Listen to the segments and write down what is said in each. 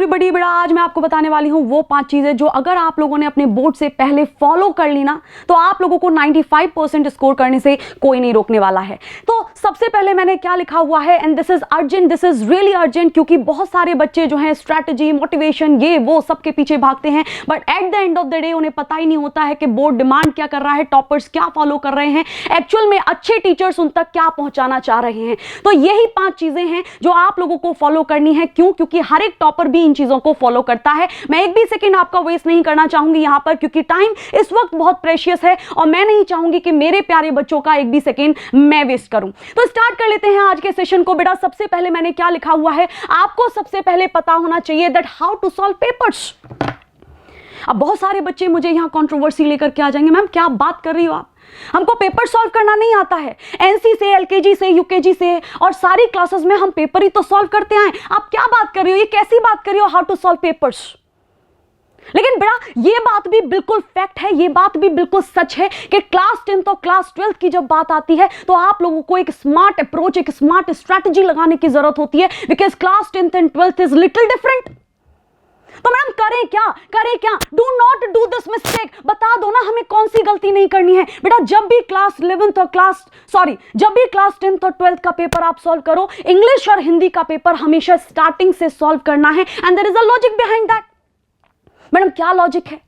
Everybody, बेटा आज मैं आपको बताने वाली हूँ वो 5 चीजें जो अगर आप लोगों ने अपने बोर्ड से पहले फॉलो कर ली ना तो आप लोगों को 95% स्कोर करने से कोई नहीं रोकने वाला है। तो सबसे पहले मैंने क्या लिखा हुआ है, and this is urgent, this is really urgent, क्योंकि बहुत सारे बच्चे जो हैं स्ट्रैटेजी, मोटिवेशन, ये वो सबके पीछे भागते हैं, but at the end of the day उन्हें पता ही नहीं होता है कि बोर्ड डिमांड क्या कर रहा है, टॉपर्स क्या फॉलो कर रहे हैं, एक्चुअल में अच्छे टीचर्स उन तक क्या पहुंचाना चाह रहे हैं। तो यही 5 चीजें हैं जो आप लोगों को फॉलो करनी है। क्यों? क्योंकि हर एक टॉपर भी इन चीजों को फॉलो करता है। मैं एक भी सेकंड आपका वेस्ट नहीं करना चाहूंगी यहां पर, क्योंकि टाइम इस वक्त बहुत प्रेशियस है और मैं नहीं चाहूंगी कि मेरे प्यारे बच्चों का एक भी सेकंड मैं वेस्ट करूं। तो स्टार्ट कर लेते हैं आज के सेशन को। बेटा सबसे पहले मैंने क्या लिखा हुआ है, आपको सबसे पहले पता होना चाहिए that how to solve papers. अब बहुत सारे बच्चे मुझे यहां कंट्रोवर्सी लेकर के आ जाएंगे, मैम क्या बात कर रही हो आप, हमको पेपर सॉल्व करना नहीं आता है। एनसी से, एलकेजी से, यूकेजी से और सारी क्लासेस में हम पेपर ही तो सॉल्व करते आए, आप क्या बात कर रही हो, ये कैसी बात कर रही हो, हाउ टू सॉल्व पेपर्स। लेकिन बेटा ये बात भी बिल्कुल फैक्ट है, ये बात भी बिल्कुल सच है कि क्लास 10 और क्लास 12 की जब बात आती है तो आप लोगों को एक स्मार्ट अप्रोच, एक स्मार्ट स्ट्रैटेजी लगाने की जरूरत होती है, because class 10th and 12th is little different. तो मैडम करें क्या, do not do this mistake. बता दो ना हमें कौन सी गलती नहीं करनी है। बेटा जब भी क्लास 10th और 12th का पेपर आप सॉल्व करो, इंग्लिश और हिंदी का पेपर हमेशा स्टार्टिंग से सॉल्व करना है, and there is a logic behind that. Madam क्या लॉजिक है?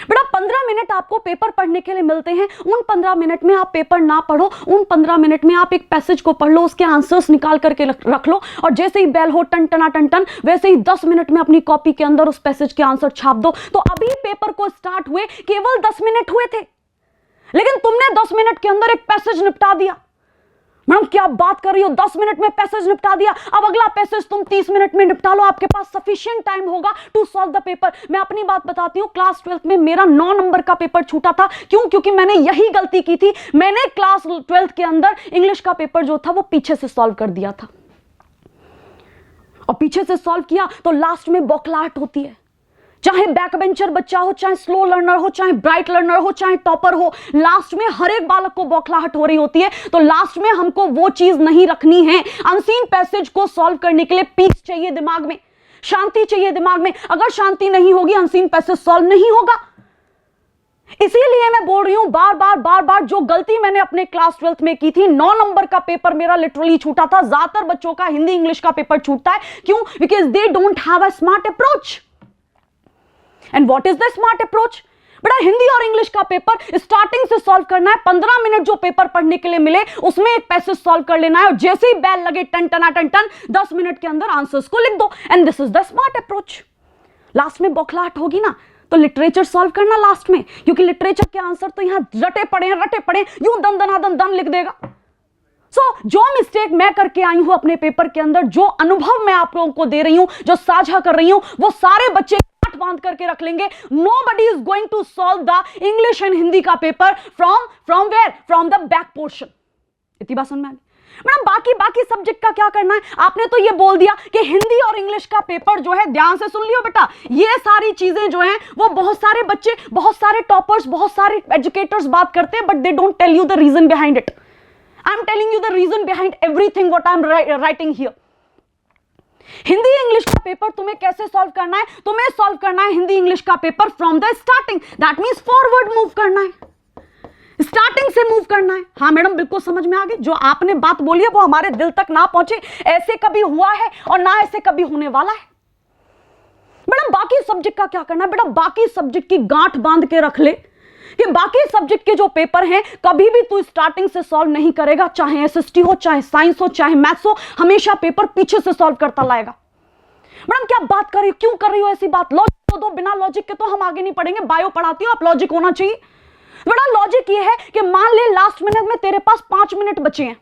बेटा 15 मिनट आपको पेपर पढ़ने के लिए मिलते हैं, उन 15 मिनट में आप पेपर ना पढ़ो, उन 15 मिनट में आप एक पैसेज को पढ़ लो, उसके आंसर्स निकाल करके रख लो, और जैसे ही बेल हो टन टना टन टन, वैसे ही 10 मिनट में अपनी कॉपी के अंदर उस पैसेज के आंसर छाप दो। तो अभी पेपर को स्टार्ट हुए केवल 10 मिनट हुए थे, लेकिन तुमने 10 मिनट के अंदर एक पैसेज निपटा दिया। मैडम क्या बात कर रही हो, 10 मिनट में पैसेज निपटा दिया, अब अगला पैसेज तुम 30 मिनट में निपटा लो, आपके पास सफिशिएंट टाइम होगा टू सॉल्व द पेपर। मैं अपनी बात बताती हूं, क्लास 12th में मेरा 9 नंबर का पेपर छूटा था। क्यों? क्योंकि मैंने यही गलती की थी, मैंने क्लास 12th के अंदर इंग्लिश का पेपर जो था वो पीछे से सॉल्व कर दिया था, और पीछे से सॉल्व किया तो लास्ट में बौखलाहट होती है। चाहे बैक बेंचर बच्चा हो, चाहे स्लो लर्नर हो, चाहे ब्राइट लर्नर हो, चाहे टॉपर हो, लास्ट में हर एक बालक को बौखलाहट हो रही होती है। तो लास्ट में हमको वो चीज नहीं रखनी है। अनसीन पैसेज को सॉल्व करने के लिए पीस चाहिए दिमाग में, शांति चाहिए दिमाग में। अगर शांति नहीं होगी अनसीन पैसेज सॉल्व नहीं होगा। इसीलिए मैं बोल रही हूं बार बार जो गलती मैंने अपने क्लास 12th में की थी, 9 नंबर का पेपर मेरा लिटरली छूटा था। ज्यादातर बच्चों का हिंदी इंग्लिश का पेपर छूटता है। क्यों? Because they don't have a smart approach. And what is the smart approach? बेटा हिंदी और इंग्लिश का पेपर स्टार्टिंग से सॉल्व करना है। 15 मिनट जो पेपर पढ़ने के लिए मिले उसमें एक पैसेज सॉल्व कर लेना है, और जैसे ही बेल लगे टन टना टन टन 10 मिनट के अंदर आंसर्स को लिख दो, and this is the smart approach. Last में बौखलाहट होगी ना तो लिटरेचर सॉल्व करना लास्ट में, क्योंकि लिटरेचर के आंसर तो यहां रटे पड़े यूं दन लिख देगा। जो मिस्टेक मैं करके आई हूं अपने पेपर के अंदर, जो अनुभव मैं आप लोगों को दे रही हूं, जो साझा कर रही हूं, वो सारे बच्चे बांध करके रख लेंगे। Nobody is going to solve the English and Hindi का paper from where? From the back portion। इतनी बात समझ में आ गई? मैडम बाकी सब्जेक्ट का क्या करना है? आपने तो ये बोल दिया कि हिंदी और इंग्लिश का पेपर जो है, ध्यान से सुन लियो बेटा, ये सारी चीजें जो हैं वो बहुत सारे बच्चे, बहुत सारे टॉपर्स, बहुत सारे एजुकेटर्स बात करते हैं, but they don't tell you the reason behind it. I am telling you the reason behind everything what I am writing here. Hindi English का पेपर तुम्हें कैसे सॉल्व करना है? तुम्हें सॉल्व करना है हिंदी इंग्लिश का paper from the starting, that means forward move करना है, स्टार्टिंग से मूव करना है। हाँ मैडम बिल्कुल समझ में आ गई, जो आपने बात बोली है वो हमारे दिल तक ना पहुंचे, ऐसे कभी हुआ है और ना ऐसे कभी होने वाला है। मैडम बाकी सब्जेक्ट का क्या करना है? बेटा बाकी सब्जेक्ट की गांठ बांध के रख ले कि बाकी सब्जेक्ट के जो पेपर हैं कभी भी तू स्टार्टिंग से सॉल्व नहीं करेगा, चाहे एसएसटी हो, चाहे साइंस हो, चाहे मैथ्स हो, हमेशा पेपर पीछे से सॉल्व करता लाएगा। मैडम क्या बात कर रही हो, क्यों कर रही हो ऐसी बात? लॉजिक तो दो, बिना लॉजिक के तो हम आगे नहीं पढ़ेंगे। बायो पढ़ाती हो आप, लॉजिक होना चाहिए। बड़ा लॉजिक ये है कि मान ले लास्ट मिनट में तेरे पास 5 मिनट बचे हैं,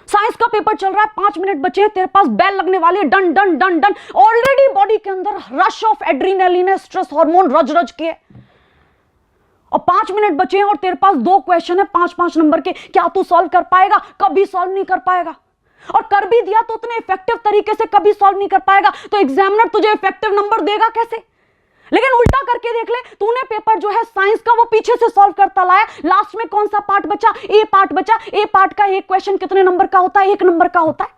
साइंस का पेपर चल रहा है, 5 मिनट बचे हैं, तेरे पास बेल लगने वाली है, done done done done, already body के अंदर रश ऑफ एड्रीनलिन है, स्ट्रेस हार्मोन रज के, और 5 मिनट बचे हैं और तेरे पास 2 क्वेश्चन है 5-5 नंबर के। क्या तू सॉल्व कर पाएगा? कभी सॉल्व नहीं कर पाएगा, और कर भी दिया तो उतने इफेक्टिव तरीके से कभी सॉल्व नहीं कर पाएगा। तो एग्जामिनर तुझे इफेक्टिव नंबर देगा कैसे? लेकिन उल्टा करके देख ले, तूने पेपर जो है साइंस का वो पीछे से सॉल्व करता लाया, लास्ट में कौन सा पार्ट बचा? ए पार्ट बचा। ए पार्ट का एक क्वेश्चन कितने नंबर का होता है? 1 नंबर का होता है।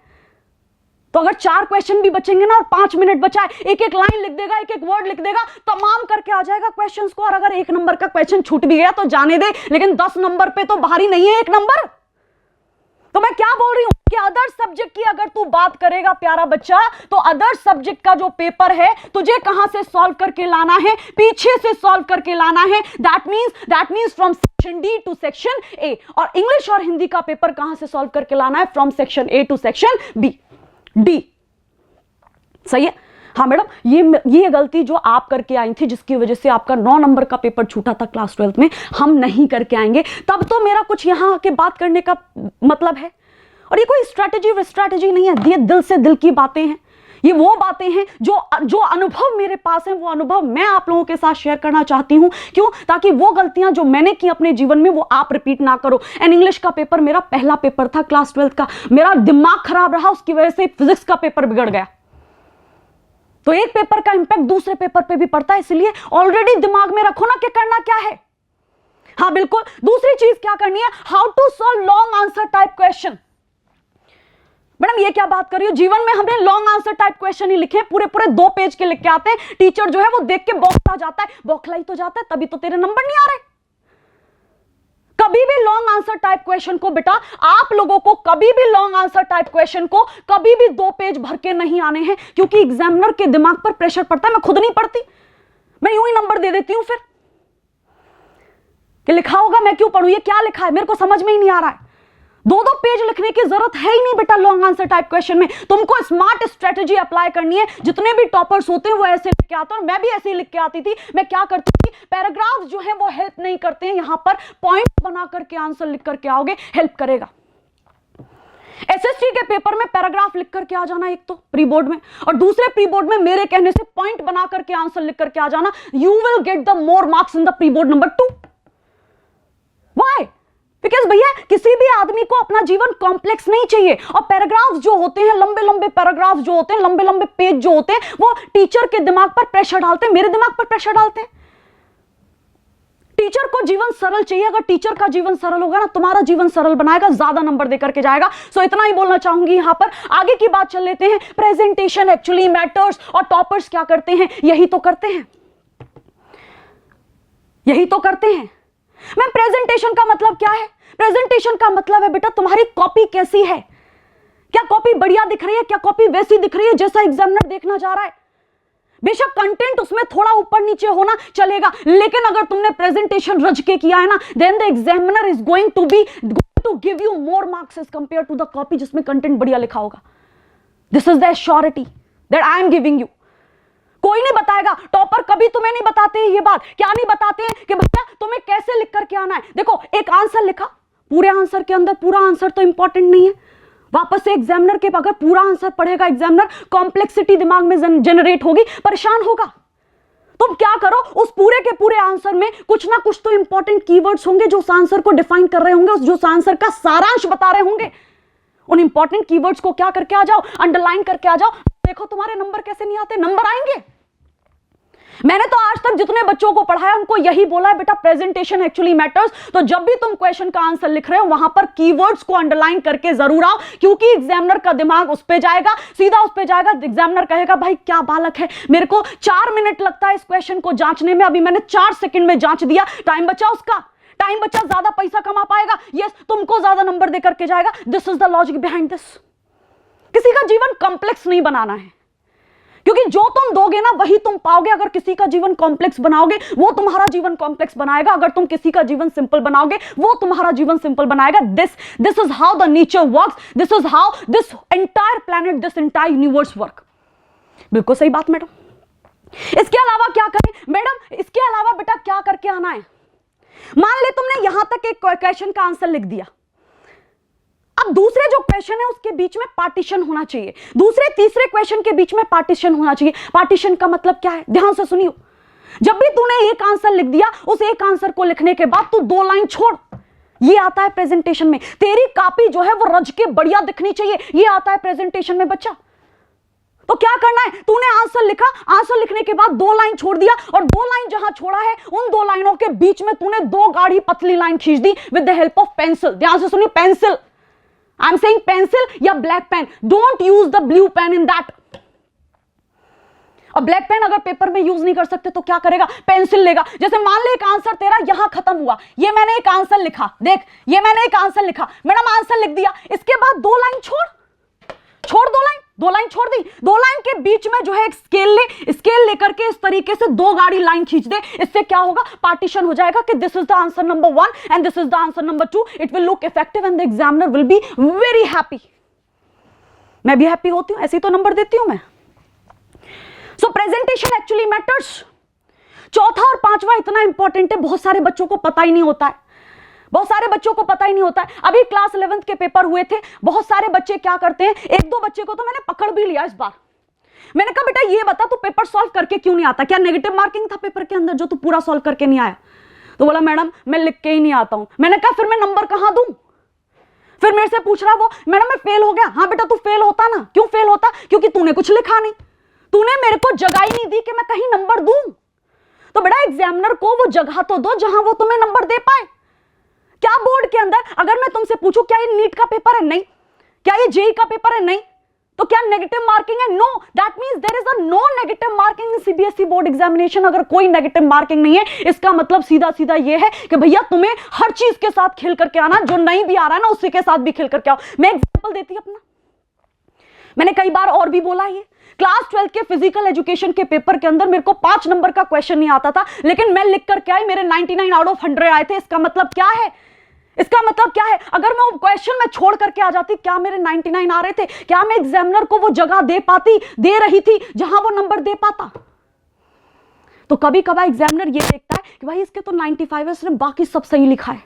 तो अगर 4 क्वेश्चन भी बचेंगे ना और 5 मिनट बचा है, एक एक लाइन लिख देगा, एक एक वर्ड लिख देगा, तमाम करके आ जाएगा क्वेश्चंस को। और अगर 1 नंबर का क्वेश्चन छूट भी गया तो जाने दे, लेकिन 10 नंबर पे तो भारी नहीं है 1 नंबर। तो मैं क्या बोल रही हूं कि अदर सब्जेक्ट की अगर तू बात करेगा प्यारा बच्चा, तो अदर सब्जेक्ट का जो पेपर है तुझे कहां से सॉल्व करके लाना है? पीछे से सॉल्व करके लाना है। That means from section D to section A. और इंग्लिश और हिंदी का पेपर कहां से सॉल्व करके लाना है? From section A to section B, D. सही है? हाँ मैडम, ये गलती जो आप करके आई थी, जिसकी वजह से आपका 9 नंबर का पेपर छूटा था क्लास 12 में, हम नहीं करके आएंगे। तब तो मेरा कुछ यहां आके बात करने का मतलब है। और ये कोई स्ट्रैटेजी नहीं है, ये दिल से दिल की बातें हैं। ये वो बातें हैं जो अनुभव मेरे पास हैं, वो अनुभव मैं आप लोगों के साथ शेयर करना चाहती हूं। क्यों? ताकि वो गलतियां जो मैंने की अपने जीवन में, वो आप रिपीट ना करो। एंड इंग्लिश का पेपर मेरा पहला पेपर था क्लास 12 का, मेरा दिमाग खराब रहा, उसकी वजह से फिजिक्स का पेपर बिगड़ गया। तो एक पेपर का इंपैक्ट दूसरे पेपर पे भी पड़ता है, इसलिए ऑलरेडी दिमाग में रखो ना कि करना क्या है। हाँ बिल्कुल। दूसरी चीज क्या करनी है? How to solve long answer type question. Madam ये क्या बात कर रही हो? जीवन में हमने लॉन्ग आंसर टाइप क्वेश्चन ही लिखे, पूरे 2 पेज के लिख के आते हैं। टीचर जो है वो देख के बौखला जाता है, बौखलाई तो जाता है, तभी तो तेरे नंबर नहीं आ रहे। कभी भी लॉन्ग आंसर टाइप क्वेश्चन को बेटा, आप लोगों को कभी भी लॉन्ग आंसर टाइप क्वेश्चन को कभी भी 2 पेज भर के नहीं आने हैं, क्योंकि एग्जामिनर के दिमाग पर प्रेशर पड़ता है। मैं खुद नहीं पढ़ती, मैं यूं ही नंबर दे देती हूं फिर कि लिखा होगा, मैं क्यों पढ़ूं, ये क्या लिखा है मेरे को समझ में ही नहीं आ रहा है। 2 पेज लिखने की जरूरत है ही नहीं बेटा लॉन्ग आंसर टाइप क्वेश्चन में। तुमको स्मार्ट स्ट्रेटजी अप्लाई करनी है। जितने भी टॉपर्स होते हैं वो ऐसे लिख के आते हैं, और मैं भी ऐसे ही लिख के आती थी। मैं क्या करती थी, पैराग्राफ जो है वो हेल्प नहीं करते हैं, यहां पर पॉइंट बना करके आंसर लिख करके आओगे, हेल्प करेगा। एसएसटी के पेपर में पैराग्राफ लिख करके आ जाना एक तो प्री बोर्ड में, और दूसरे प्री बोर्ड में मेरे कहने से पॉइंट बना करके आंसर लिख करके आ जाना। You will get the more marks in the pre board number 2। Why? Because भैया किसी भी आदमी को अपना जीवन कॉम्प्लेक्स नहीं चाहिए। और पैराग्राफ्स जो होते हैं, लंबे लंबे पैराग्राफ्स जो होते हैं, लंबे लंबे पेज जो होते हैं, वो टीचर के दिमाग पर प्रेशर डालते हैं, मेरे दिमाग पर प्रेशर डालते हैं। टीचर को जीवन सरल चाहिए। अगर टीचर का जीवन सरल होगा ना, तुम्हारा जीवन सरल बनाएगा, ज्यादा नंबर देकर के जाएगा। सो इतना ही बोलना चाहूंगी। यहां पर आगे की बात चल लेते हैं। प्रेजेंटेशन एक्चुअली मैटर्स, और टॉपर्स क्या करते हैं? यही तो करते हैं, यही तो करते हैं। मैम प्रेजेंटेशन का मतलब क्या है? प्रेजेंटेशन का मतलब है बेटा तुम्हारी कॉपी कैसी है। क्या कॉपी बढ़िया दिख रही है? क्या कॉपी वैसी दिख रही है जैसा एग्जामिनर देखना जा रहा है? बेशक कंटेंट उसमें थोड़ा ऊपर नीचे होना चलेगा, लेकिन अगर तुमने प्रेजेंटेशन रच के किया है ना, then the examiner is going to give you more marks as compare to the copy जिसमें कंटेंट बढ़िया लिखा होगा। This is the assurity that I am giving you. कोई नहीं बताएगा, टॉपर कभी तुम्हें नहीं बताते हैं ये बात। क्या नहीं बताते हैं कि भैया तुम्हें कैसे लिख करके आना है। देखो एक आंसर लिखा, पूरे आंसर के अंदर पूरा आंसर तो इंपॉर्टेंट नहीं है। वापस से एग्जामिनर के अगर पूरा आंसर पढ़ेगा एग्जामिनर, कॉम्प्लेक्सिटी दिमाग में जनरेट होगी, परेशान होगा। तुम क्या करो, उस पूरे के पूरे आंसर में कुछ ना कुछ तो इंपॉर्टेंट कीवर्ड्स होंगे जो उस आंसर को डिफाइन कर रहे होंगे, जो उस आंसर का सारांश बता रहे होंगे। उन इंपॉर्टेंट कीवर्ड्स को क्या करके आ जाओ, अंडरलाइन करके आ जाओ। देखो तुम्हारे नंबर कैसे नहीं आते, नंबर आएंगे। मैंने तो आज तक जितने बच्चों को पढ़ाया उनको यही बोला है, बेटा प्रेजेंटेशन एक्चुअली मैटर्स। तो जब भी तुम क्वेश्चन का आंसर लिख रहे हो, वहां पर कीवर्ड्स को अंडरलाइन करके जरूर आओ, क्योंकि एग्जामिनर का दिमाग उस पे जाएगा, सीधा उस पे जाएगा। एग्जामिनर कहेगा भाई क्या बालक है, मेरे को 4 मिनट लगता है इस क्वेश्चन को जांचने में, अभी मैंने 4 सेकंड में जांच दिया, टाइम बचा, उसका टाइम बचा, ज्यादा पैसा कमा पाएगा, यस तुमको ज्यादा नंबर दे करके जाएगा। This is the logic behind this. किसी का जीवन कॉम्प्लेक्स नहीं बनाना है, क्योंकि जो तुम दोगे ना वही तुम पाओगे। अगर किसी का जीवन कॉम्प्लेक्स बनाओगे वो तुम्हारा जीवन कॉम्प्लेक्स बनाएगा, अगर तुम किसी का जीवन सिंपल बनाओगे वो तुम्हारा जीवन सिंपल बनाएगा। This is how the nature works, this is how this entire planet, this entire universe work. बिल्कुल सही बात मैडम। इसके अलावा क्या करें मैडम? इसके अलावा बेटा क्या करके आना है? मान ले तुमने यहां तक एक क्वेश्चन का आंसर लिख दिया, अब दूसरे जो क्वेश्चन है उसके बीच में पार्टीशन होना चाहिए, दूसरे तीसरे क्वेश्चन के बीच में पार्टीशन होना चाहिए। पार्टीशन का मतलब क्या है, ध्यान से सुनियो। जब भी तूने एक आंसर लिख दिया, उस एक आंसर को लिखने के बाद तू 2 लाइन छोड़, ये आता है प्रेजेंटेशन में। तेरी कॉपी जो है वो रज के बढ़िया दिखनी चाहिए, ये आता है प्रेजेंटेशन में बच्चा। तो क्या करना है, तूने आंसर लिखा, आंसर लिखने के बाद 2 लाइन छोड़ दिया, और 2 लाइन जहां छोड़ा है उन 2 लाइनों के बीच में तूने 2 गाढ़ी पतली लाइन खींच दी with the help of pencil. ध्यान से सुनिए, pencil. I am saying pencil या black pen, don't use the blue pen in that. और ब्लैक पेन अगर पेपर में यूज नहीं कर सकते तो क्या करेगा, पेंसिल लेगा। जैसे मान ले एक आंसर तेरा यहां खत्म हुआ, ये मैंने एक आंसर लिखा, देख ये मैंने एक आंसर लिखा, मैडम आंसर लिख दिया, इसके बाद 2 लाइन छोड़ 2 लाइन छोड़ दी, 2 लाइन के बीच में जो है एक स्केल ले, स्केल लेकर के इस तरीके से 2 गाड़ी लाइन खींच दे। इससे क्या होगा, पार्टीशन हो जाएगा कि this is the answer number 1 and this is the answer number 2। It will look effective and the examiner will be very happy. मैं भी हैप्पी होती हूं, ऐसे तो नंबर देती हूं मैं। सो प्रेजेंटेशन एक्चुअली मैटर्स। चौथा और पांचवा इतना इंपॉर्टेंट है, बहुत सारे बच्चों को पता ही नहीं होता है, बहुत सारे बच्चों को पता ही नहीं होता है। अभी क्लास 11th के पेपर हुए थे, बहुत सारे बच्चे क्या करते हैं, 1-2 बच्चे को तो मैंने पकड़ भी लिया इस बार। मैंने कहा बेटा ये बता तू पेपर सॉल्व करके क्यों नहीं आता, क्या नेगेटिव मार्किंग था पेपर के अंदर जो तू पूरा सॉल्व करके नहीं आया? तो बोला मैडम मैं लिख के ही नहीं आता हूं। मैंने कहा फिर मैं नंबर कहां दूं? फिर मेरे से पूछ रहा वो, मैडम मैं फेल हो गया। हाँ बेटा तू फेल होता ना, क्यों फेल होता? क्योंकि तूने कुछ लिखा नहीं, तूने मेरे को जगह ही नहीं दी कि मैं कहीं नंबर दूं। तो बेटा एग्जामिनर को वो जगह तो दो जहां वो तुम्हें नंबर दे पाए। क्या बोर्ड के अंदर अगर मैं तुमसे पूछूं क्या ये नीट का पेपर है? नहीं। क्या ये जेई का पेपर है? नहीं। तो क्या नेगेटिव मार्किंग है? No. That means there is a no negative marking in CBSE board examination. अगर कोई नेगेटिव मार्किंग नहीं है, इसका मतलब सीधा सीधा ये है कि भैया तुम्हें हर चीज के साथ खेल करके आना, जो नहीं भी आ रहा है ना उसी के साथ भी खेल करके आओ। मैं एग्जाम्पल देती हूं अपना, मैंने कई बार और भी बोला ये, क्लास 12 के फिजिकल एजुकेशन के पेपर के अंदर मेरे को 5 नंबर का क्वेश्चन नहीं आता था, लेकिन मैं लिख करके आई, मेरे 99 आउट ऑफ 100 आए थे। इसका मतलब क्या है? इसका मतलब क्या है? अगर मैं वो क्वेश्चन में छोड़ करके आ जाती, क्या मेरे 99 आ रहे थे? क्या मैं एग्जामिनर को वो जगह दे पाती, दे रही थी जहां वो नंबर दे पाता? तो कभी कभार एग्जामिनर ये देखता है कि भाई इसके तो 95 है, इसने बाकी सब सही लिखा है,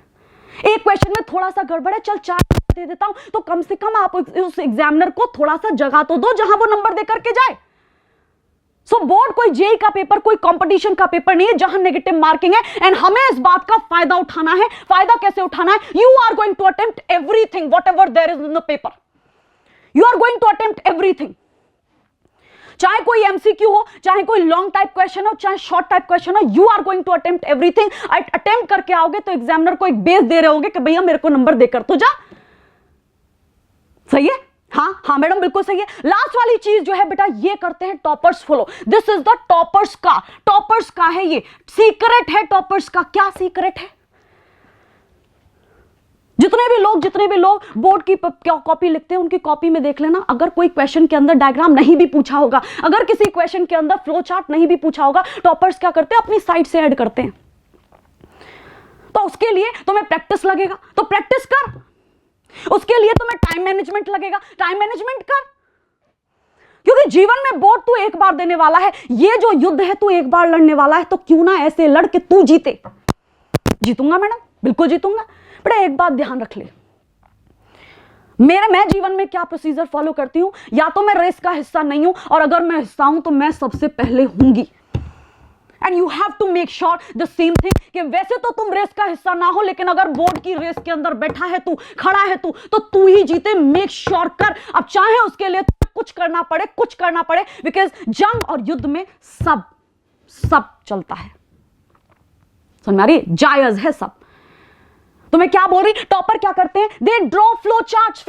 एक क्वेश्चन में थोड़ा सा गड़बड़ है, चल 4 दे देता हूं। तो कम से कम आप उस एग्जामिनर को थोड़ा सा जगह तो दो जहां वो नंबर दे करके जाए। सो बोर्ड कोई जेई का पेपर, कोई कंपटीशन का पेपर नहीं है जहां नेगेटिव मार्किंग है। एंड हमें इस बात का फायदा उठाना है। फायदा कैसे उठाना है? You are going to attempt everything whatever there is in the paper, you are going to attempt everything. चाहे कोई एमसीक्यू हो, चाहे कोई लॉन्ग टाइप क्वेश्चन हो, चाहे शॉर्ट टाइप क्वेश्चन हो, you are going to attempt everything. Attempt करके आओगे तो एग्जामिनर को एक बेस दे रहे होगे कि भैया मेरे को नंबर देकर तो जा। सही है? हाँ हाँ मैडम बिल्कुल सही है। लास्ट वाली चीज जो है बेटा, ये करते हैं toppers follow. This is the toppers का है, ये सीक्रेट है टॉपर्स का। क्या सीक्रेट है? जितने भी लोग बोर्ड की कॉपी लिखते हैं, उनकी कॉपी में देख लेना, अगर कोई क्वेश्चन के अंदर डायग्राम नहीं भी पूछा होगा, अगर किसी क्वेश्चन के अंदर फ्लो चार्ट नहीं भी पूछा होगा, टॉपर्स क्या करते हैं, अपनी साइड से ऐड करते हैं। तो उसके लिए तुम्हें प्रैक्टिस लगेगा, तो प्रैक्टिस कर। उसके लिए तुम्हें टाइम मैनेजमेंट लगेगा, टाइम मैनेजमेंट कर। क्योंकि जीवन में बोर्ड तू एक बार देने वाला है, ये जो युद्ध है तू एक बार लड़ने वाला है, तो क्यों ना ऐसे लड़ के तू जीते। जीतूंगा मैडम, बिल्कुल जीतूंगा। बेटा एक बात ध्यान रख ले, मैं जीवन में क्या प्रोसीजर फॉलो करती हूं, या तो मैं रेस का हिस्सा नहीं हूं, और अगर मैं हिस्सा हूं तो मैं सबसे पहले होंगी। And you have to make sure the same thing कि वैसे तो तुम रेस का हिस्सा ना हो, लेकिन अगर बोर्ड की रेस के अंदर बैठा है तू, खड़ा है तू, तो तू ही जीते। मेक श्योर कर। अब चाहे उसके लिए कुछ करना पड़े, बिकॉज जंग और युद्ध में सब चलता है। समझ में आ रही? जायज है सब। तो मैं क्या बोल रही, टॉपर क्या करते हैं, they draw flow charts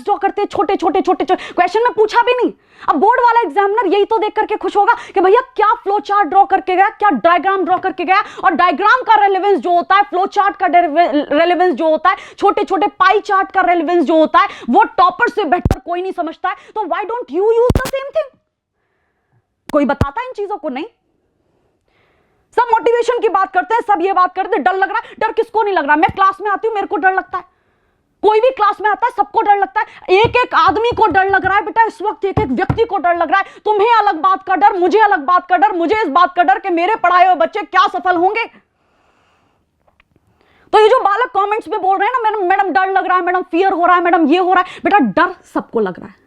draw करते हैं, छोटे क्वेश्चन में पूछा भी नहीं। अब बोर्ड वाला एग्जामिनर यही तो देख करके खुश होगा कि भैया क्या फ्लो चार्ट ड्रॉ करके गया, क्या डायग्राम ड्रॉ करके गया। और डायग्राम का रेलेवेंस जो होता है, फ्लो चार्ट का रेलेवेंस जो होता है, छोटे पाई चार्ट का रेलेवेंस जो होता है, वो टॉपर से बेहतर कोई नहीं समझता है। तो why don't you use the same thing? कोई बताता है इन चीजों को? नहीं। सब मोटिवेशन की बात करते हैं, सब ये बात करते हैं, डर लग रहा है। डर किसको नहीं लग रहा? मैं क्लास में आती हूं, मेरे को डर लगता है। कोई भी क्लास में आता है, सबको डर लगता है। एक आदमी को डर लग रहा है बेटा, इस वक्त एक व्यक्ति को डर लग रहा है। तुम्हें अलग बात का डर, मुझे अलग बात का डर, मुझे इस बात का डर कि मेरे पढ़ाए हुए बच्चे क्या सफल होंगे। तो ये जो बालक कमेंट्स में बोल रहे हैं ना, मैडम डर लग रहा है, मैडम फियर हो रहा है, मैडम ये हो रहा है, बेटा डर सबको लग रहा है।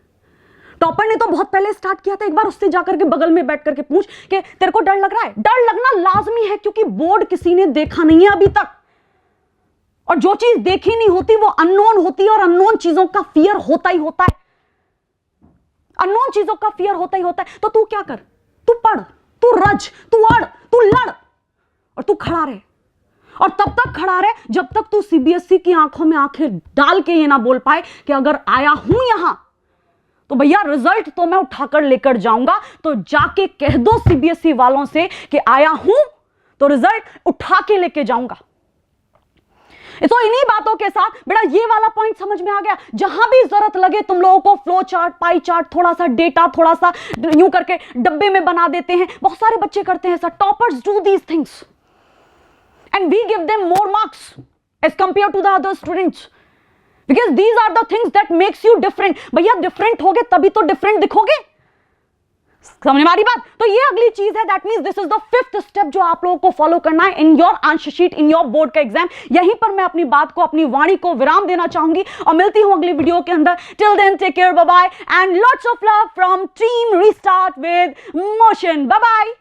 टॉपर ने तो बहुत पहले स्टार्ट किया था। एक बार उससे जाकर के बगल में बैठ करके पूछ कि तेरे को डर लग रहा है। डर लगना लाजमी है, क्योंकि बोर्ड किसी ने देखा नहीं है अभी तक, और जो चीज देखी नहीं होती वो अननोन होती है, और अननोन चीजों का फियर होता ही होता है। अननोन चीजों का फियर होता ही होता है। तो तू क्या कर, तू पढ़, तू रज, तू अड़, तू लड़, और तू खड़ा रहे। और तब तक खड़ा रहे जब तक तू सीबीएसई की आंखों में आंखें डाल के ये ना बोल पाए कि अगर आया हूं यहां तो भैया रिजल्ट तो मैं उठाकर लेकर जाऊंगा। तो जाके कह दो सीबीएसई वालों से कि आया हूं तो रिजल्ट उठा के लेके जाऊंगा। तो इन्हीं बातों के साथ बेटा ये वाला पॉइंट समझ में आ गया। जहां भी जरूरत लगे तुम लोगों को फ्लो चार्ट, पाई चार्ट, थोड़ा सा डेटा, थोड़ा सा यूं करके डब्बे में बना देते हैं। बहुत सारे बच्चे करते हैं sir, toppers do these things and we give them more marks as compared to the other students because these are the things that makes you different। भैया डिफरेंट होगे तभी तो डिफरेंट दिखोगे, समझ में आ रही बात? तो ये अगली चीज है, that means this is the fifth step जो आप लोगों को फॉलो करना है in your answer sheet, in your board का एग्जाम। यहीं पर मैं अपनी बात को, अपनी वाणी को विराम देना चाहूंगी और मिलती हूं अगली वीडियो के अंदर। Till then take care, bye bye and lots of love from team restart with motion. Bye bye.